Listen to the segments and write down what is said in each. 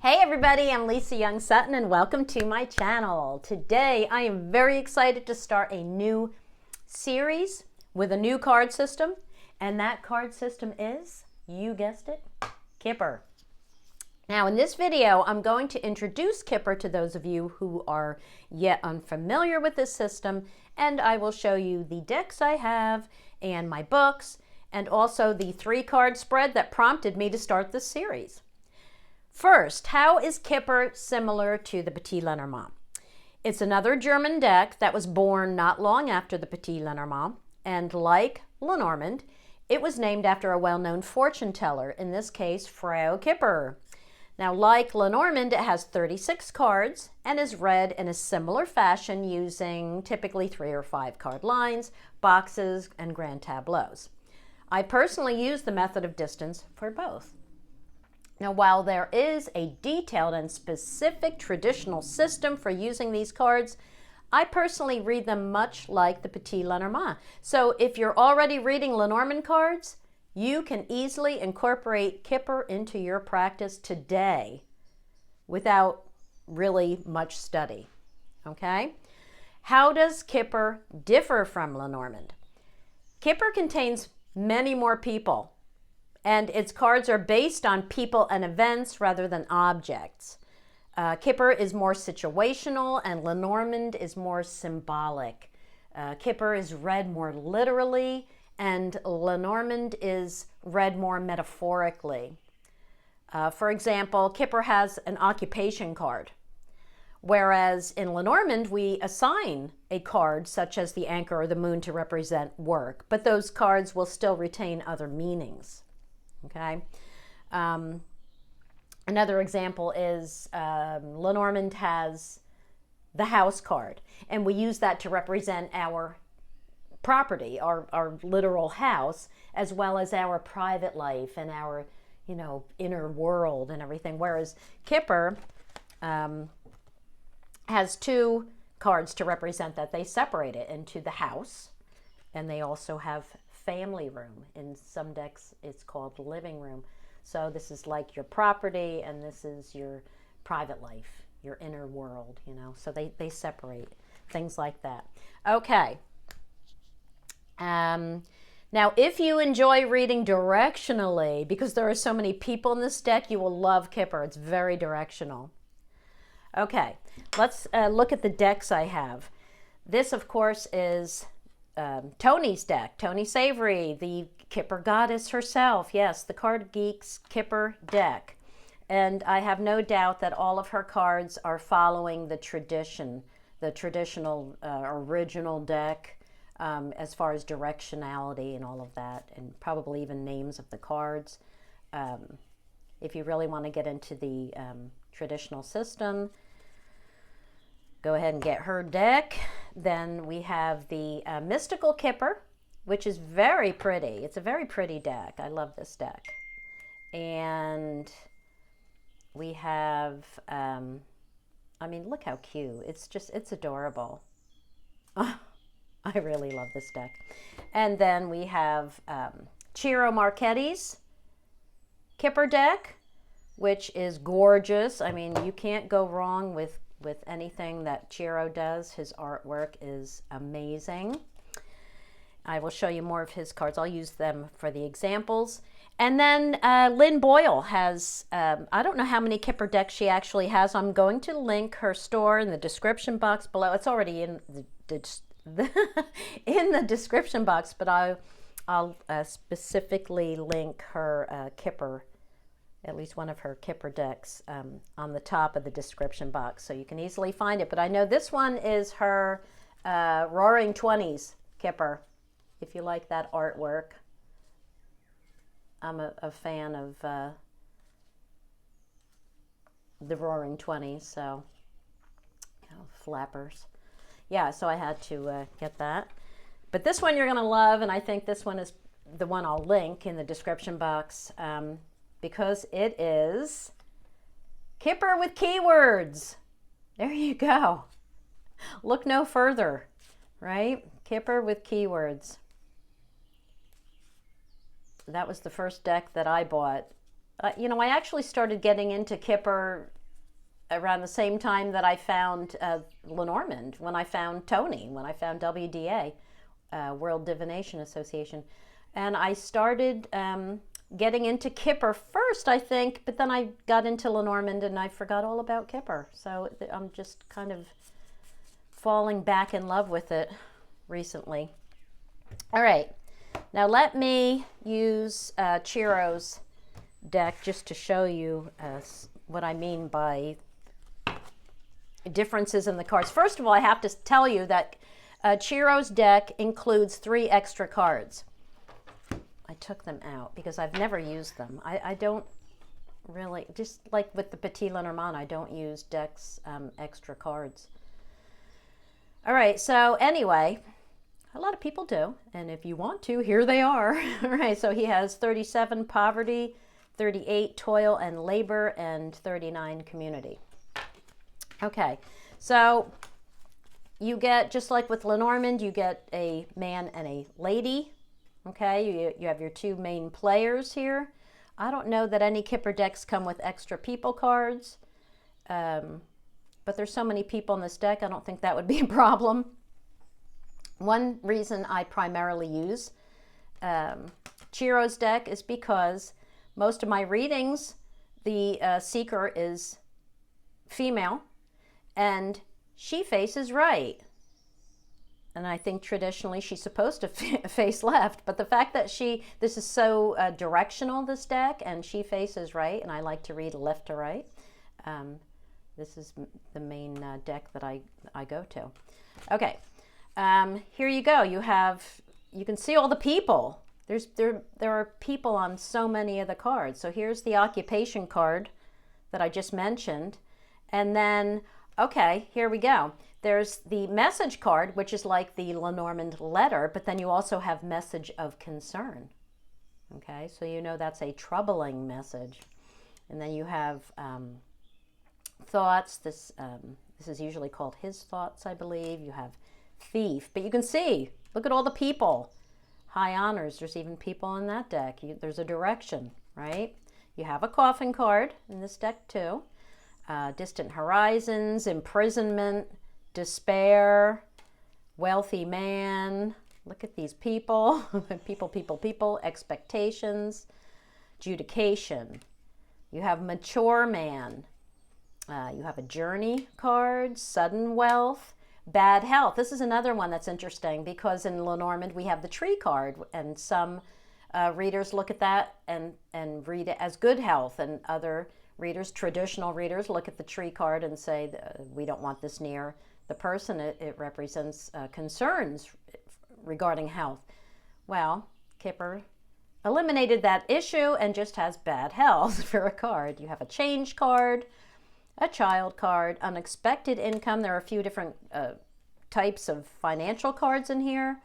Hey everybody, I'm Lisa Young Sutton and welcome to my channel. Today I am very excited to start a new series with a new card system, and that card system is, you guessed it, Kipper. Now in this video I'm going to introduce Kipper to those of you who are yet unfamiliar with this system, and I will show you the decks I have and my books and also the 3-card spread that prompted me to start this series. First, how is Kipper similar to the Petit Lenormand? It's another German deck that was born not long after the Petit Lenormand, and like Lenormand, it was named after a well-known fortune teller, in this case, Frau Kipper. Now, like Lenormand, it has 36 cards and is read in a similar fashion using typically 3 or 5 card lines, boxes, and grand tableaus. I personally use the method of distance for both. Now, while there is a detailed and specific traditional system for using these cards, I personally read them much like the Petit Lenormand. So if you're already reading Lenormand cards, you can easily incorporate Kipper into your practice today without really much study, okay? How does Kipper differ from Lenormand? Kipper contains many more people, and its cards are based on people and events rather than objects. Kipper is more situational and Lenormand is more symbolic. Kipper is read more literally and Lenormand is read more metaphorically. For example, Kipper has an occupation card, whereas in Lenormand we assign a card such as the anchor or the moon to represent work, but those cards will still retain other meanings. Okay. Another example is Lenormand has the house card, and we use that to represent our property, our literal house, as well as our private life and our, inner world and everything. Whereas Kipper has 2 cards to represent that. They separate it into the house, and they also have family room. In some decks it's called living room. So this is like your property and this is your private life, your inner world, so they separate things like that. Okay. Now if you enjoy reading directionally, because there are so many people in this deck, you will love Kipper. It's very directional. Okay, let's look at the decks I have. This of course is Tony's deck, Tony Savory, the Kipper goddess herself. Yes, the Card Geek's Kipper deck. And I have no doubt that all of her cards are following the tradition, the traditional original deck, as far as directionality and all of that, and probably even names of the cards. If you really want to get into the traditional system, go ahead and get her deck. Then we have the Mystical Kipper, which is very pretty. It's a very pretty deck. I love this deck. And we have, look how cute. It's adorable. Oh, I really love this deck. And then we have Ciro Marchetti's Kipper deck, which is gorgeous. You can't go wrong with anything that Ciro does. His artwork is amazing. I will show you more of his cards. I'll use them for the examples. And then Lynn Boyle has, I don't know how many Kipper decks she actually has. I'm going to link her store in the description box below. It's already in in the description box, but I'll specifically link her Kipper, at least one of her Kipper decks, on the top of the description box, so you can easily find it. But I know this one is her Roaring 20s Kipper, if you like that artwork. I'm a fan of the Roaring 20s, so, flappers. Yeah, so I had to get that. But this one you're going to love, and I think this one is the one I'll link in the description box, because it is Kipper with keywords. There you go. Look no further, right? Kipper with keywords. That was the first deck that I bought You know, I actually started getting into Kipper around the same time that I found Lenormand, when I found Tony, when I found WDA, World Divination Association. And I started getting into Kipper first, I think, but then I got into Lenormand and I forgot all about Kipper. So I'm just kind of falling back in love with it recently. All right, now let me use Chiro's deck just to show you what I mean by differences in the cards. First of all, I have to tell you that Chiro's deck includes 3 extra cards. I took them out because I've never used them. I don't really, just like with the Petit Lenormand, I don't use decks extra cards. All right, so anyway, a lot of people do, and if you want to, here they are. All right, so he has 37 poverty, 38 toil and labor, and 39 community. Okay, so you get, just like with Lenormand, you get a man and a lady. Okay, you have your 2 main players here. I don't know that any Kipper decks come with extra people cards, but there's so many people in this deck, I don't think that would be a problem. One reason I primarily use Chiro's deck is because most of my readings, the seeker is female, and she faces right. And I think traditionally she's supposed to face left, but the fact that this is so directional, this deck, and she faces right, and I like to read left to right, this is the main deck that I go to. Okay, here you go. You can see all the people. There are people on so many of the cards. So here's the occupation card that I just mentioned, and then, okay, here we go. There's the message card, which is like the Lenormand letter, but then you also have message of concern. Okay, so you know that's a troubling message. And then you have thoughts. This is usually called his thoughts, I believe. You have thief, but you can see, look at all the people. High honors, there's even people in that deck. There's a direction, right? You have a coffin card in this deck too. Distant horizons, imprisonment, despair, wealthy man. Look at these people. people, expectations, adjudication. You have mature man. You have a journey card, sudden wealth, bad health. This is another one that's interesting because in Lenormand we have the tree card, and some readers look at that and read it as good health, and other readers, traditional readers, look at the tree card and say, we don't want this near the person. It represents concerns regarding health. Well, Kipper eliminated that issue and just has bad health for a card. You have a change card, a child card, unexpected income. There are a few different types of financial cards in here.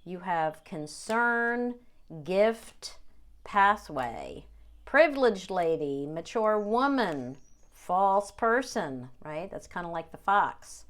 You have concern, gift, pathway, privileged lady, mature woman, false person, right? That's kind of like the fox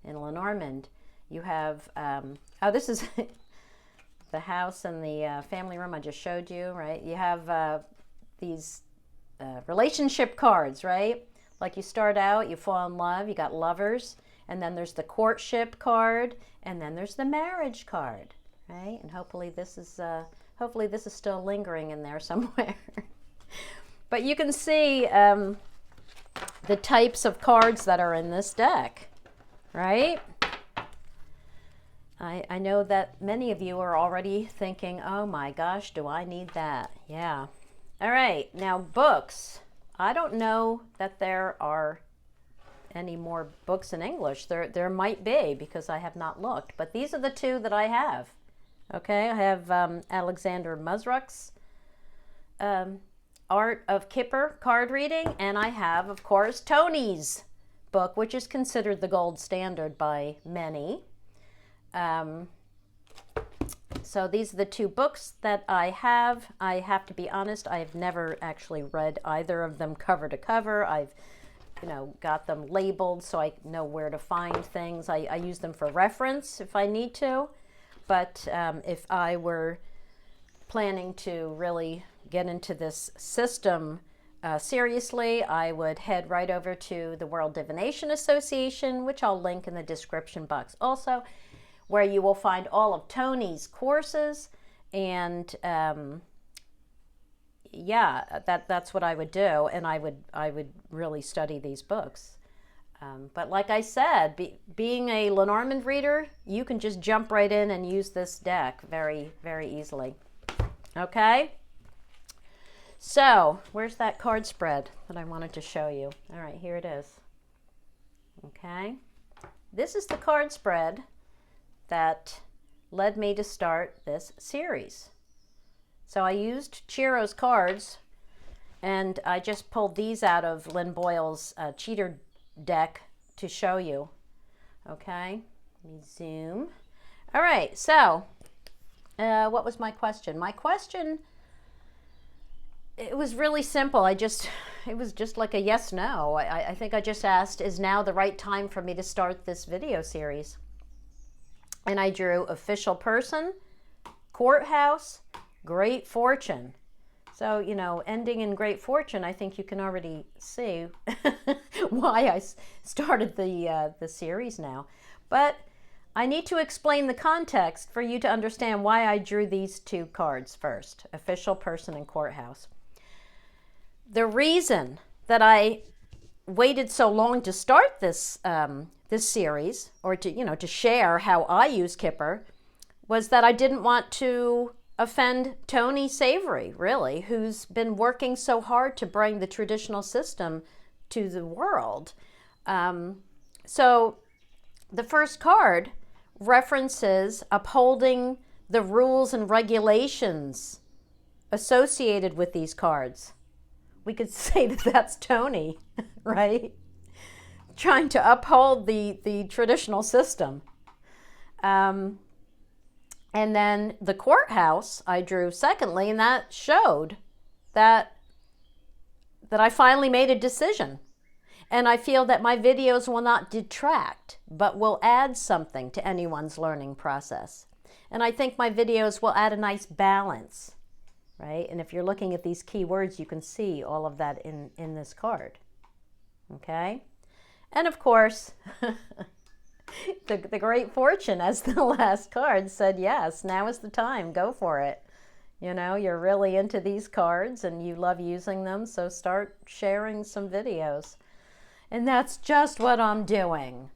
in Lenormand. You have, oh, this is the house and the family room I just showed you, right? You have these relationship cards, right? Like you start out, you fall in love, you got lovers, and then there's the courtship card, and then there's the marriage card, right? And hopefully this is still lingering in there somewhere. But you can see the types of cards that are in this deck, right? I know that many of you are already thinking, oh my gosh, do I need that? Yeah. All right, now books. I don't know that there are any more books in English. There might be, because I have not looked, but these are the 2 that I have. Okay, I have Alexander Musruck's Art of Kipper card reading, and I have, of course, Tony's book, which is considered the gold standard by many. So these are the 2 books that I have. I have to be honest, I've never actually read either of them cover to cover. I've, got them labeled so I know where to find things. I use them for reference if I need to. But if I were planning to really get into this system seriously, I would head right over to the World Divination Association, which I'll link in the description box also, where you will find all of Tony's courses. And yeah, that's what I would do, and I would really study these books. But like I said, being a Lenormand reader, you can just jump right in and use this deck very, very easily. Okay? So, where's that card spread that I wanted to show you? All right, here it is. Okay? This is the card spread that led me to start this series. So I used Chiro's cards, and I just pulled these out of Lynn Boyle's cheater deck to show you. Okay, let me zoom. All right, so what was my question? My question, it was really simple. It was just like a yes, no. I think I just asked, is now the right time for me to start this video series? And I drew official person, courthouse, great fortune. So, you know, ending in great fortune, I think you can already see why I started the series now. But I need to explain the context for you to understand why I drew these two cards first, official person and courthouse. The reason that I waited so long to start this this series, or to share how I use Kipper, was that I didn't want to offend Tony Savory, really, who's been working so hard to bring the traditional system to the world. So the first card references upholding the rules and regulations associated with these cards. We could say that that's Tony, right? Trying to uphold the traditional system. And then the courthouse I drew secondly, and that showed that I finally made a decision. And I feel that my videos will not detract, but will add something to anyone's learning process. And I think my videos will add a nice balance, right? And if you're looking at these keywords, you can see all of that in this card, okay? And of course, the great fortune as the last card said, yes, now is the time, go for it. You know, you're really into these cards and you love using them, so start sharing some videos. And that's just what I'm doing.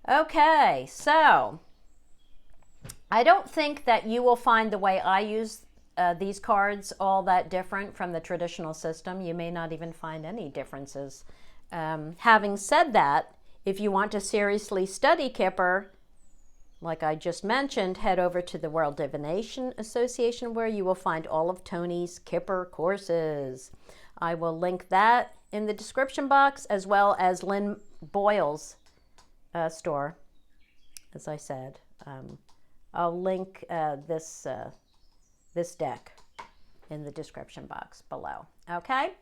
Okay, so I don't think that you will find the way I use these cards all that different from the traditional system. You may not even find any differences. Having said that, if you want to seriously study Kipper, like I just mentioned, head over to the World Divination Association, where you will find all of Tony's Kipper courses. I will link that in the description box, as well as Lynn Boyle's store, as I said. I'll link this deck in the description box below. Okay?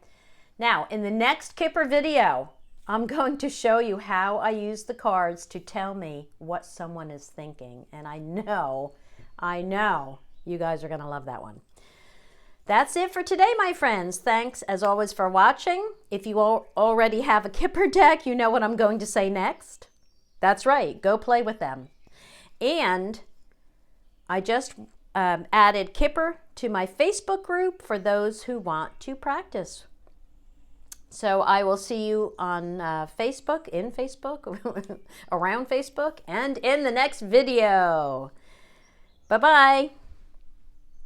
Now, in the next Kipper video, I'm going to show you how I use the cards to tell me what someone is thinking. And I know you guys are going to love that one. That's it for today, my friends. Thanks, as always, for watching. If you already have a Kipper deck, you know what I'm going to say next. That's right. Go play with them. And I just added Kipper to my Facebook group for those who want to practice. So I will see you on Facebook, in Facebook, around Facebook, and in the next video. Bye-bye.